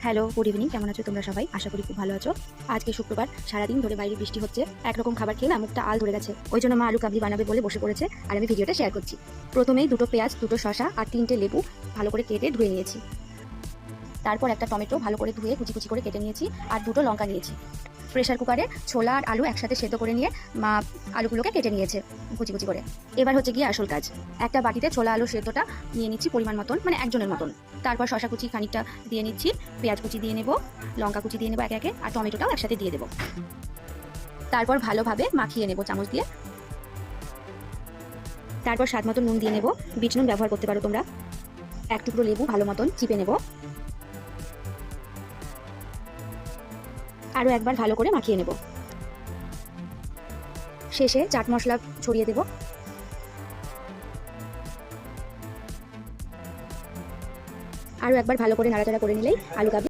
Hello, good evening. কেমন আছো তোমরা সবাই? আশা করি খুব ভালো আছো। আজকে শুক্রবার, সারাদিন ধরে বাইরে বৃষ্টি হচ্ছে। একরকম খাবার খেয়ে না মুখটা আল ধরে গেছে। ওই জন্য মা আলু কাবলি বানাবে বলে বসে পড়েছে, আর আমি ভিডিওটা শেয়ার করছি। প্রথমেই দুটো পেঁয়াজ, দুটো শসা আর 3টে লেবু ভালো করে কেটে ধুয়ে নিয়েছি। তারপর একটা টমেটো ভালো করে ধুয়ে কুচি কুচি করে কেটে নিয়েছি, আর দুটো লঙ্কা নিয়েছি। প্রেশার কুকারে ছোলা আর আলু একসাথে সেদ্ধ করে নিয়ে মা আলুগুলোকে কেটে নিয়েছে কুচি কুচি করে। এবার হচ্ছে গিয়ে আসল কাজ। একটা বাটিতে ছোলা আলু সেদ্ধটা নিয়ে নিচ্ছি পরিমাণ মতন, মানে একজনের মতন। তারপর শসা কুচি খানিকটা দিয়ে নিচ্ছি, পেঁয়াজ কুচি দিয়ে নেবো, লঙ্কা কুচি দিয়ে নেবো একে একে, আর টমেটোটাও একসাথে দিয়ে দেবো। তারপর ভালোভাবে মাখিয়ে নেবো চামচ দিয়ে। তারপর স্বাদ মতন নুন দিয়ে নেবো, বিট নুন ব্যবহার করতে পারো তোমরা। এক টুকরো লেবু ভালো মতন চিপে নেবো। আরও একবার ভালো করে মাখিয়ে নেব। শেষে চাট মশলা ছড়িয়ে দেব। আরও একবার ভালো করে নাড়াচাড়া করে নিলেই আলু কাবলি